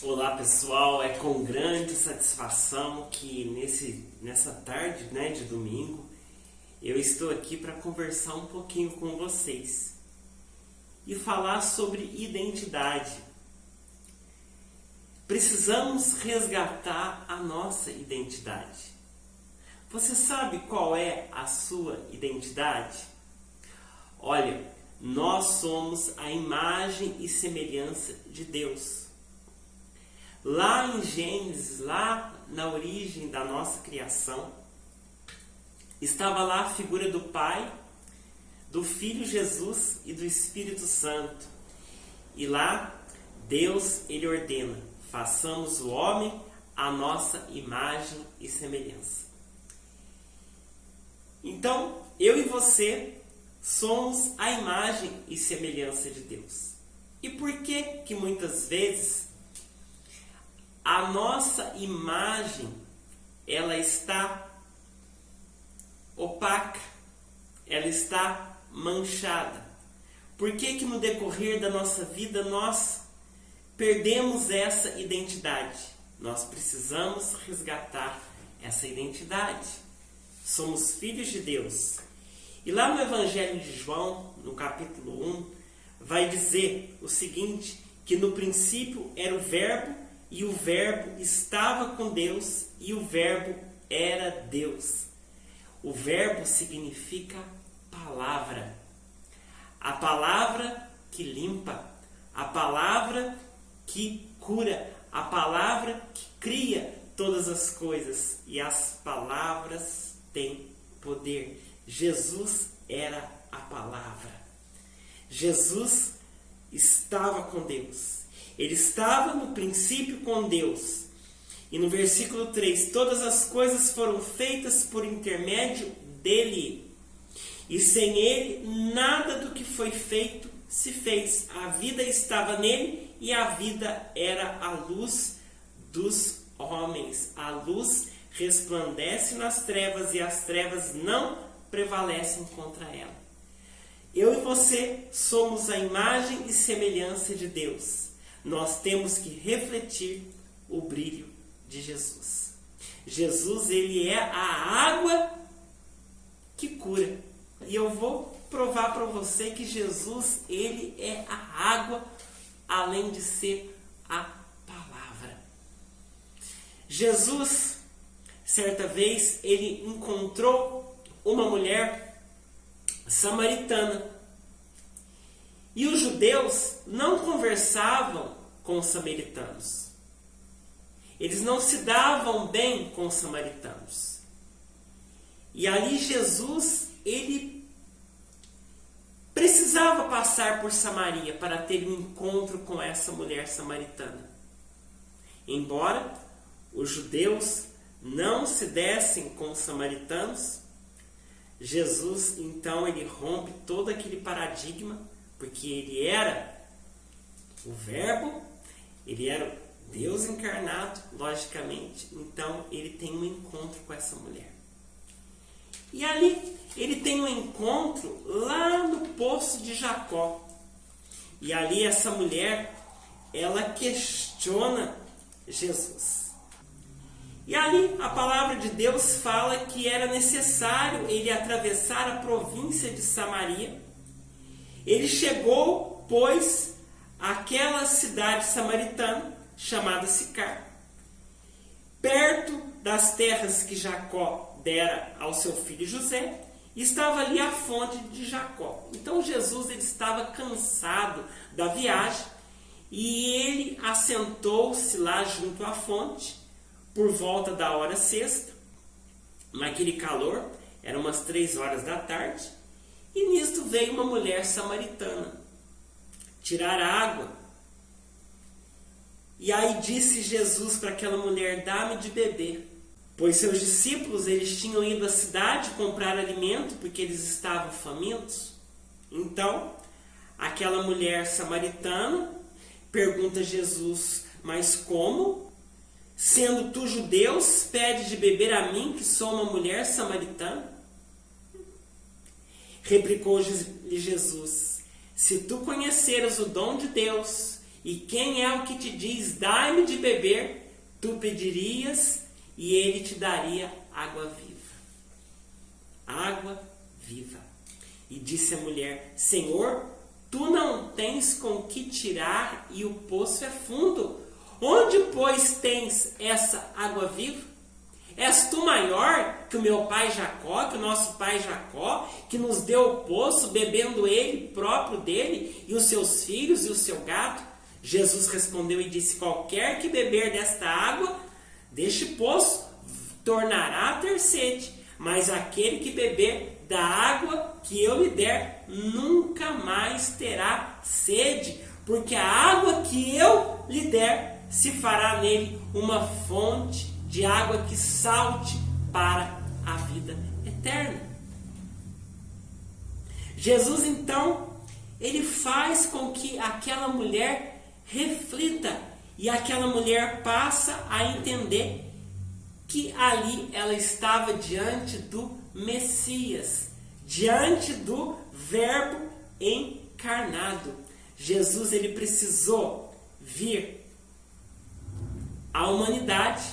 Olá pessoal, é com grande satisfação que nessa tarde, de domingo eu estou aqui para conversar um pouquinho com vocês e falar sobre identidade. Precisamos resgatar a nossa identidade. Você sabe qual é a sua identidade? Olha, nós somos a imagem e semelhança de Deus. Lá em Gênesis, lá na origem da nossa criação, estava lá a figura do Pai, do Filho Jesus e do Espírito Santo. E lá Deus, ele ordena: façamos o homem à nossa imagem e semelhança. Então, eu e você somos a imagem e semelhança de Deus. E por que muitas vezes a nossa imagem, ela está opaca, ela está manchada? Por que no decorrer da nossa vida nós perdemos essa identidade? Nós precisamos resgatar essa identidade. Somos filhos de Deus. E lá no Evangelho de João, no capítulo 1, vai dizer o seguinte, que no princípio era o Verbo, e o Verbo estava com Deus, e o Verbo era Deus. O Verbo significa palavra. A palavra que limpa, a palavra que cura, a palavra que cria todas as coisas. E as palavras têm poder. Jesus era a palavra. Jesus estava com Deus. Ele estava no princípio com Deus. E no versículo 3, todas as coisas foram feitas por intermédio dele. E sem ele, nada do que foi feito se fez. A vida estava nele e a vida era a luz dos homens. A luz resplandece nas trevas e as trevas não prevalecem contra ela. Eu e você somos a imagem e semelhança de Deus. Nós temos que refletir o brilho de Jesus. Jesus, ele é a água que cura. E eu vou provar para você que Jesus, ele é a água, além de ser a palavra. Jesus, certa vez, ele encontrou uma mulher samaritana. E os judeus não conversavam com os samaritanos. Eles não se davam bem com os samaritanos. E ali Jesus, ele precisava passar por Samaria para ter um encontro com essa mulher samaritana. Embora os judeus não se dessem com os samaritanos, Jesus, então, ele rompe todo aquele paradigma, porque ele era o Verbo, ele era Deus encarnado, logicamente. Então, ele tem um encontro com essa mulher. E ali, ele tem um encontro lá no poço de Jacó. E ali, essa mulher, ela questiona Jesus. E ali, a palavra de Deus fala que era necessário ele atravessar a província de Samaria. Ele chegou, pois, àquela cidade samaritana, chamada Sicar, perto das terras que Jacó dera ao seu filho José, e estava ali a fonte de Jacó. Então Jesus, ele estava cansado da viagem, e ele assentou-se lá junto à fonte, por volta da hora sexta, naquele calor, eram umas 3 horas da tarde, e nisto veio uma mulher samaritana tirar água. E aí disse Jesus para aquela mulher: dá-me de beber. Pois seus discípulos, eles tinham ido à cidade comprar alimento, porque eles estavam famintos. Então, aquela mulher samaritana pergunta a Jesus: mas como? Sendo tu judeus, pede de beber a mim, que sou uma mulher samaritana? Replicou-lhe Jesus: se tu conheceras o dom de Deus E quem é o que te diz, dai-me de beber? Tu pedirias e ele te daria água viva. Água viva. E disse a mulher, Senhor, tu não tens com que tirar e o poço é fundo. Onde, pois, tens essa água viva? És tu maior que o meu pai Jacó, que o nosso pai Jacó, que nos deu o poço, bebendo ele próprio dele, e os seus filhos e o seu gado? Jesus respondeu e disse, qualquer que beber desta água, deste poço, tornará a ter sede. Mas aquele que beber da água que eu lhe der, nunca mais terá sede, porque a água que eu lhe der se fará nele uma fonte de água que salte para a vida eterna. Jesus, então, ele faz com que aquela mulher reflita, e aquela mulher passa a entender que ali ela estava diante do Messias, diante do Verbo encarnado. Jesus, ele precisou vir à humanidade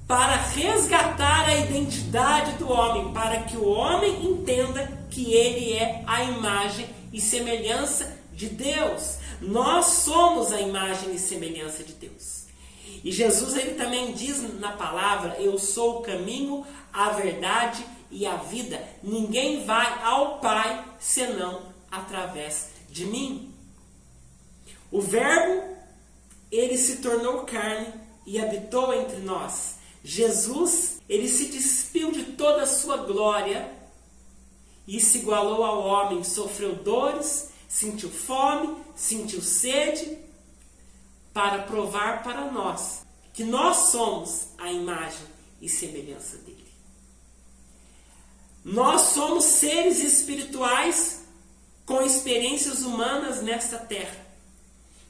para resgatar a identidade do homem, para que o homem entenda que ele é a imagem e semelhança de Deus. Nós somos a imagem e semelhança de Deus. E Jesus, ele também diz na palavra, eu sou o caminho, a verdade e a vida. Ninguém vai ao Pai senão através de mim. O Verbo, ele se tornou carne e habitou entre nós. Jesus, ele se despiu de toda a sua glória e se igualou ao homem, sofreu dores, sentiu fome, sentiu sede, para provar para nós que nós somos a imagem e semelhança dele. Nós somos seres espirituais com experiências humanas nesta terra.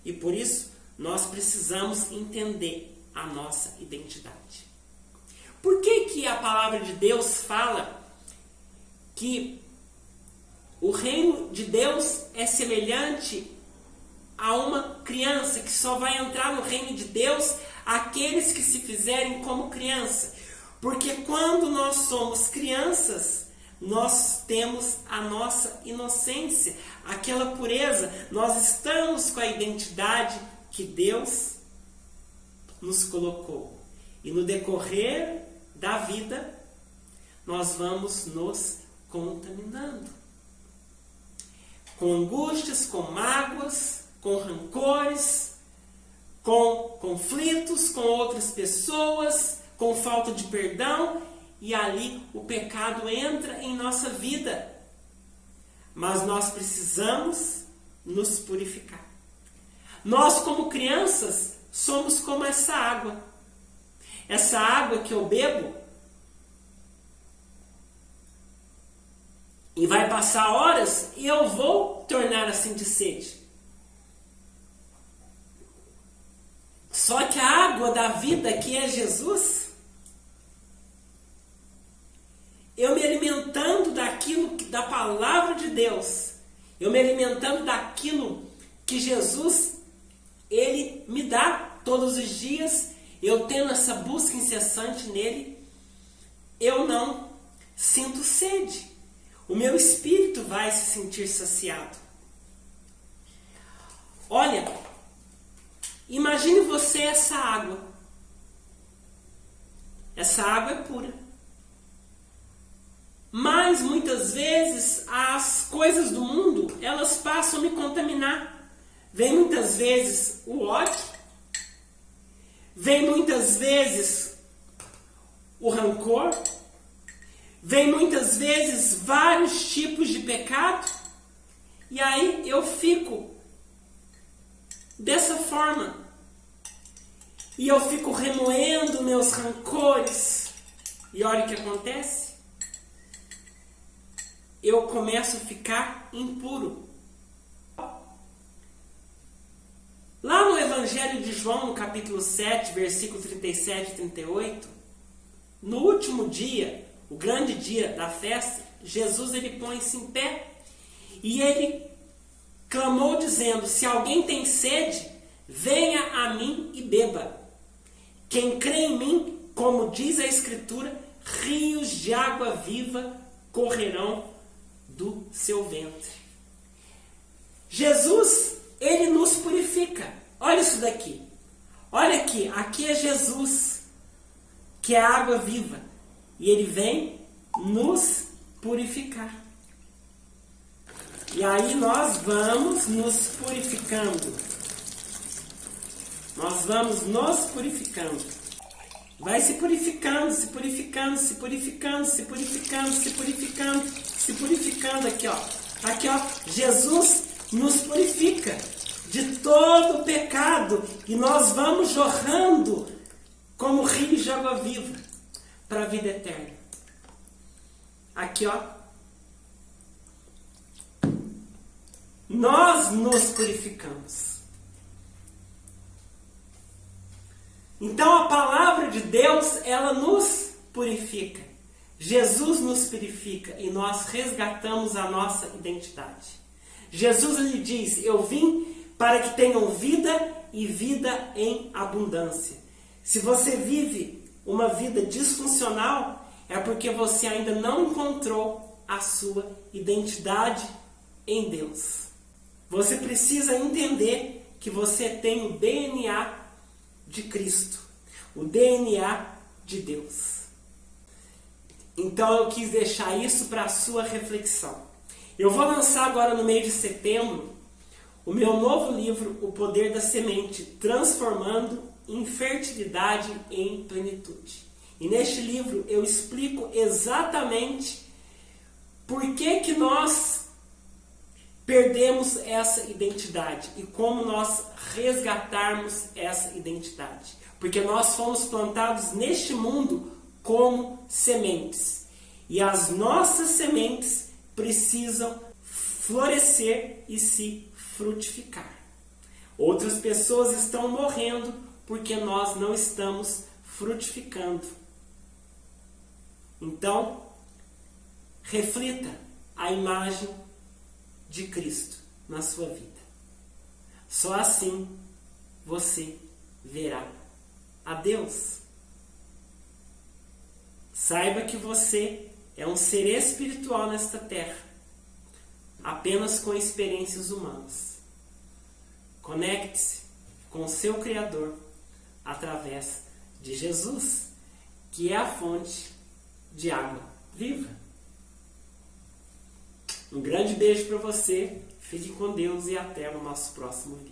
E por isso, nós precisamos entender a nossa identidade. Por que a palavra de Deus fala que o reino de Deus é semelhante a uma criança, que só vai entrar no reino de Deus aqueles que se fizerem como criança? Porque quando nós somos crianças, nós temos a nossa inocência, aquela pureza, nós estamos com a identidade que Deus nos colocou. E no decorrer da vida, nós vamos nos contaminando com angústias, com mágoas, com rancores, com conflitos com outras pessoas, com falta de perdão, e ali o pecado entra em nossa vida. Mas nós precisamos nos purificar. Nós, como crianças, somos como essa água. Essa água que eu bebo, e vai passar horas e eu vou tornar a sentir sede. Só que a água da vida, que é Jesus, eu me alimentando daquilo, da palavra de Deus, eu me alimentando daquilo que Jesus, ele me dá todos os dias, eu tendo essa busca incessante nele, eu não sinto sede. O meu espírito vai se sentir saciado. Olha, imagine você essa água. Essa água é pura. Mas muitas vezes as coisas do mundo, elas passam a me contaminar. Vem muitas vezes o ódio, vem muitas vezes o rancor, vem muitas vezes vários tipos de pecado, e aí eu fico dessa forma. E eu fico remoendo meus rancores. E olha o que acontece. Eu começo a ficar impuro. Lá no Evangelho de João, no capítulo 7, versículo 37 e 38, no último dia, o grande dia da festa, Jesus, ele põe-se em pé e ele clamou dizendo: se alguém tem sede, venha a mim e beba. Quem crê em mim, como diz a Escritura, rios de água viva correrão do seu ventre. Jesus, ele nos purifica. Olha isso daqui. Olha aqui, aqui é Jesus, que é a água viva. E ele vem nos purificar. E aí nós vamos nos purificando. Nós vamos nos purificando. Vai se purificando, se purificando, se purificando, se purificando, se purificando, se purificando aqui, ó. Aqui, ó, Jesus nos purifica de todo o pecado e nós vamos jorrando como rios de água viva para a vida eterna. Aqui, ó. Nós nos purificamos. Então a palavra de Deus, ela nos purifica. Jesus nos purifica e nós resgatamos a nossa identidade. Jesus lhe diz, eu vim para que tenham vida e vida em abundância. Se você vive uma vida disfuncional, é porque você ainda não encontrou a sua identidade em Deus. Você precisa entender que você tem o DNA de Cristo, o DNA de Deus. Então eu quis deixar isso para a sua reflexão. Eu vou lançar agora no mês de setembro o meu novo livro, O Poder da Semente, transformando infertilidade em plenitude. E neste livro eu explico exatamente por que nós perdemos essa identidade e como nós resgatarmos essa identidade. Porque nós fomos plantados neste mundo como sementes. E as nossas sementes precisam florescer e se frutificar. Outras pessoas estão morrendo porque nós não estamos frutificando. Então, reflita a imagem de Cristo na sua vida. Só assim você verá a Deus. Saiba que você é um ser espiritual nesta terra, apenas com experiências humanas. Conecte-se com o seu Criador através de Jesus, que é a fonte de água viva. Um grande beijo para você, fique com Deus e até o nosso próximo vídeo.